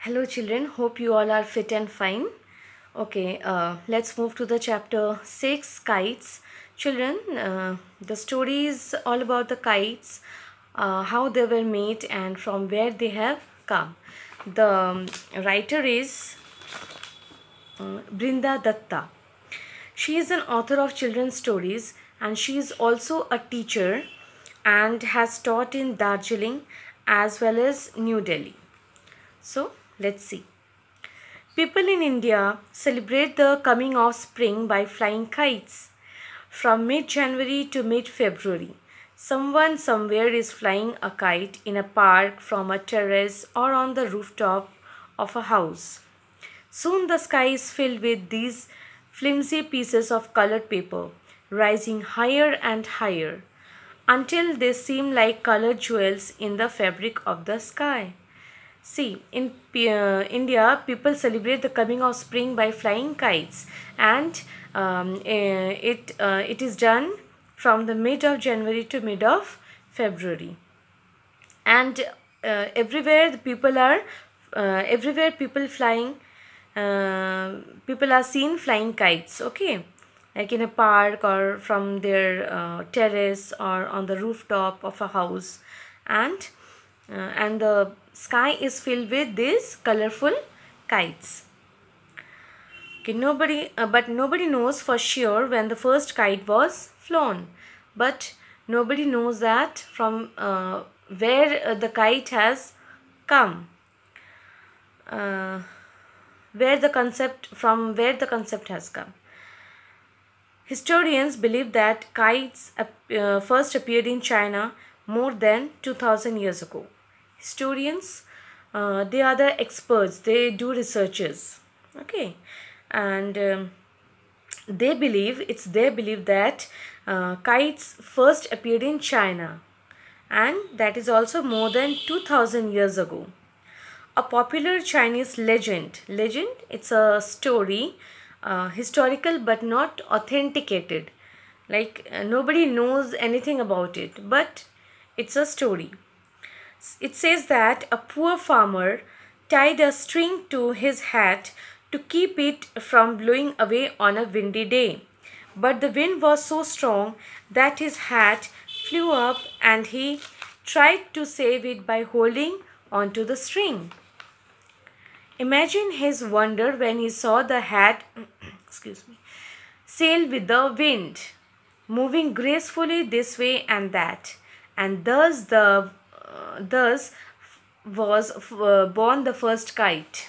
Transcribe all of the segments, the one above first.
Hello children, hope you all are fit and fine. Okay, let's move to the chapter 6 kites. Children, the story is all about the kites, how they were made and from where they have come. The writer is Brinda Datta. She is an author of children's stories and she is also a teacher and has taught in Darjeeling as well as New Delhi. So, let's see. People in India celebrate the coming of spring by flying kites. From mid January to mid February, someone somewhere is flying a kite in a park, from a terrace, or on the rooftop of a house. Soon the sky is filled with these flimsy pieces of colored paper, rising higher and higher, until they seem like colored jewels in the fabric of the sky. See, in India, people celebrate the coming of spring by flying kites, and it is done from the mid of January to mid of February. And everywhere the people are, everywhere people flying, people are seen flying kites. Okay, like in a park or from their terrace or on the rooftop of a house, and the sky is filled with these colorful kites. Okay, but nobody knows for sure when the first kite was flown. But nobody knows that from where the kite has come, uh, where the concept has come. Historians believe that kites first appeared in China more than 2000 years ago. Historians, they are the experts, they do researches. Okay, and it's their belief that kites first appeared in China, and that is also more than 2000 years ago. A popular Chinese legend, it's a story, historical but not authenticated. Like nobody knows anything about it, but it's a story. It says that a poor farmer tied a string to his hat to keep it from blowing away on a windy day. But the wind was so strong that his hat flew up and he tried to save it by holding onto the string. Imagine his wonder when he saw the hat sail with the wind, moving gracefully this way and that, and thus was born the first kite.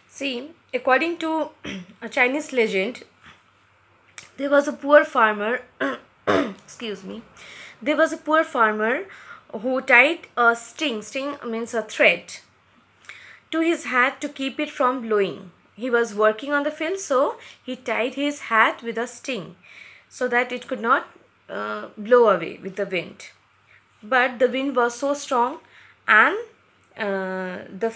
See, according to a Chinese legend, there was a poor farmer. There was a poor farmer who tied a sting. Sting means a thread to his hat to keep it from blowing. He was working on the field, so he tied his hat with a sting so that it could not blow away with the wind. But the wind was so strong, and the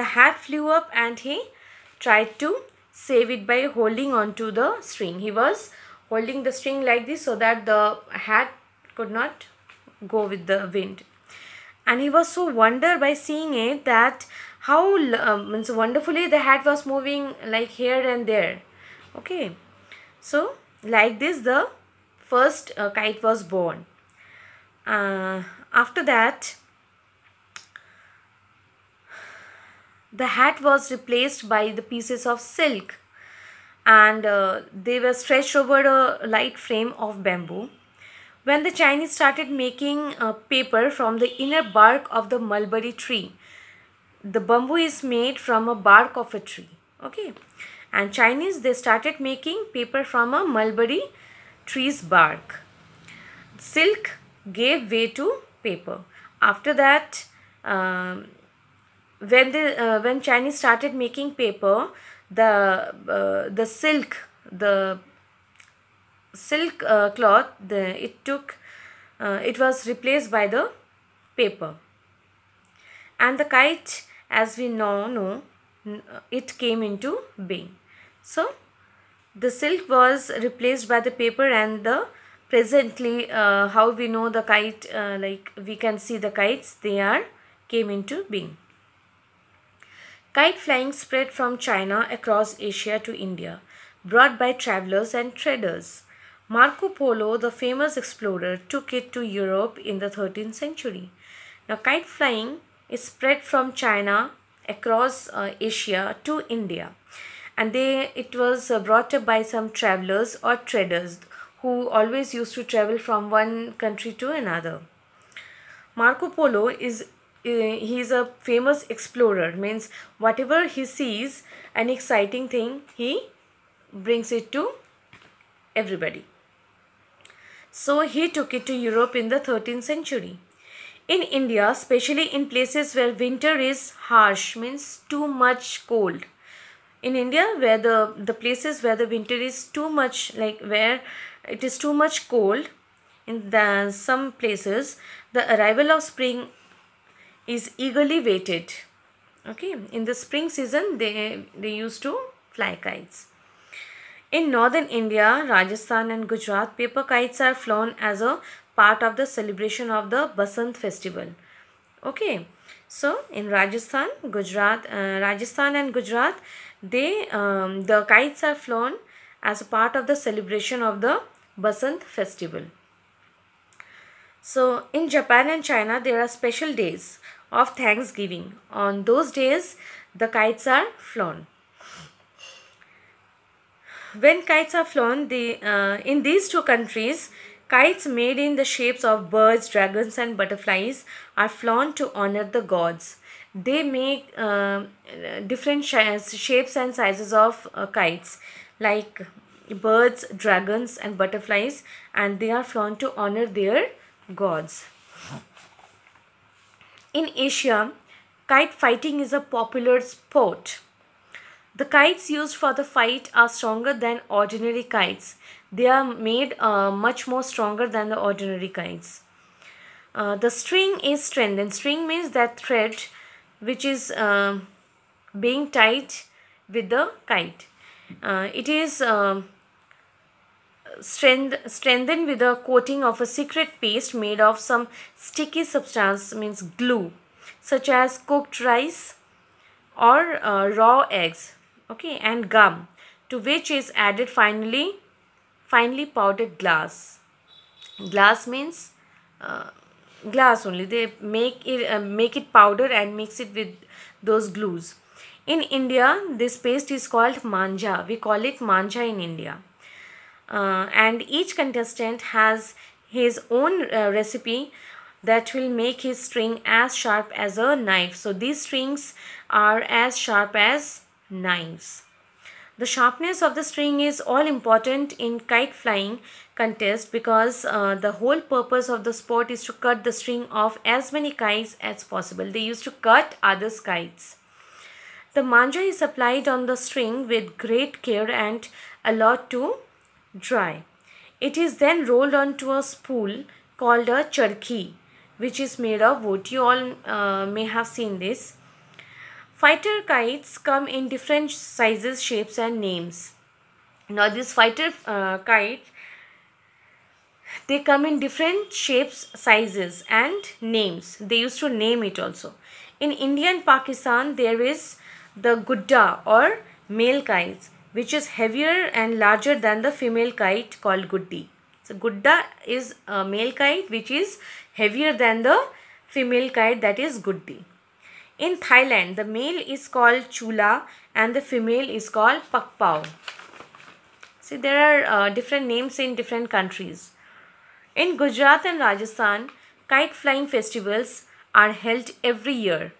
hat flew up, and he tried to save it by holding on to the string. He was holding the string like this so that the hat could not go with the wind. And he was so wondered by seeing it that how wonderfully the hat was moving like here and there. Okay, so like this the first kite was born. After that, the hat was replaced by the pieces of silk, and they were stretched over a light frame of bamboo. When the Chinese started making paper from the inner bark of the mulberry tree, the bamboo is made from a bark of a tree. Okay, and Chinese, they started making paper from a mulberry tree's bark. Silk gave way to paper. After that, when Chinese started making paper, the silk cloth, it was replaced by the paper, and the kite, as we now know, it came into being. So the silk was replaced by the paper, and the presently how we know the kite, like we can see the kites, they are came into being. Kite flying spread from China across Asia to India, brought by travelers and traders. Marco Polo, the famous explorer, took it to Europe in the 13th century. Now, kite flying is spread from China across Asia to India, and it was brought up by some travelers or traders who always used to travel from one country to another. Marco Polo he is a famous explorer, means whatever he sees an exciting thing, he brings it to everybody. So he took it to Europe in the 13th century. In India, especially in places where winter is harsh, means too much cold. In India, where the places where the winter is too much, like where it is too much cold, in some places, the arrival of spring is eagerly waited. Okay, in the spring season, they used to fly kites. In northern India, Rajasthan and Gujarat, paper kites are flown as a part of the celebration of the Basant festival. Okay, so in Rajasthan and Gujarat, the kites are flown as a part of the celebration of the Basant festival. So in Japan and China, there are special days of Thanksgiving. On those days, the kites are flown. When kites are flown, in these two countries, kites made in the shapes of birds, dragons and butterflies are flown to honor the gods. They make different shapes and sizes of kites, like birds, dragons and butterflies, and they are flown to honor their gods. In Asia, kite fighting is a popular sport. The kites used for the fight are stronger than ordinary kites. They are made much more stronger than the ordinary kites. The string is strengthened. String means that thread which is being tied with the kite. It is strengthened with a coating of a secret paste made of some sticky substance, means glue, such as cooked rice or raw eggs, okay, and gum, to which is added finely powdered glass. Glass means glass only. They make it powder and mix it with those glues. In India, this paste is called manja. We call it manja in India. And each contestant has his own recipe that will make his string as sharp as a knife. So these strings are as sharp as knives. The sharpness of the string is all important in kite flying contest, because the whole purpose of the sport is to cut the string of as many kites as possible. They used to cut others' kites. The manja is applied on the string with great care and allowed to dry. It is then rolled onto a spool called a charkhi, which is made of wood. You all may have seen this. Fighter kites come in different sizes, shapes and names. Now this fighter kite, they come in different shapes, sizes and names. They used to name it also. In India and Pakistan, there is the gudda or male kites, which is heavier and larger than the female kite called guddi. So gudda is a male kite which is heavier than the female kite, that is guddi. In Thailand, the male is called chula and the female is called pakpao. See, there are different names in different countries. In Gujarat and Rajasthan, kite flying festivals are held every year.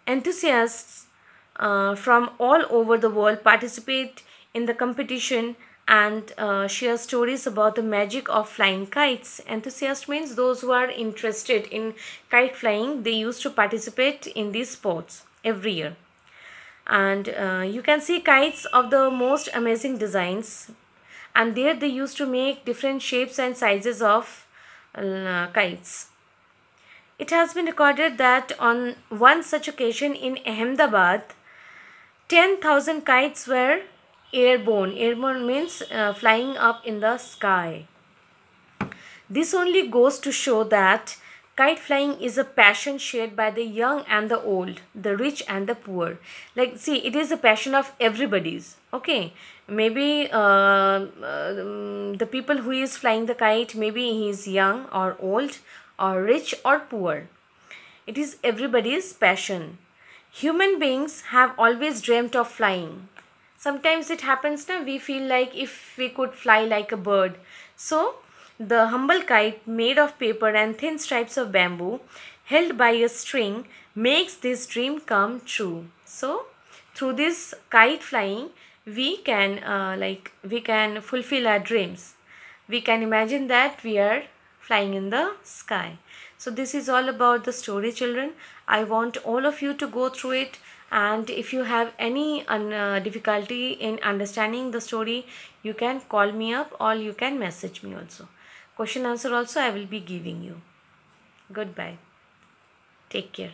Enthusiasts from all over the world participate in the competition and share stories about the magic of flying kites. Enthusiast means those who are interested in kite flying. They used to participate in these sports every year. And you can see kites of the most amazing designs, and there they used to make different shapes and sizes of kites. It has been recorded that on one such occasion in Ahmedabad, 10,000 kites were airborne. Airborne means flying up in the sky. This only goes to show that Kite flying is a passion shared by the young and the old, the rich and the poor. Like, see, it is a passion of everybody's. Okay, maybe the people who is flying the kite, maybe he is young or old or rich or poor. It is everybody's passion. Human beings have always dreamt of flying. Sometimes it happens now, we feel like if we could fly like a bird. So, the humble kite made of paper and thin stripes of bamboo held by a string makes this dream come true. So, through this kite flying, we can fulfill our dreams. We can imagine that we are flying in the sky. So this is all about the story, children. I want all of you to go through it, and if you have any difficulty in understanding the story, you can call me up or you can message me also. Question answer also I will be giving you. Goodbye. Take care.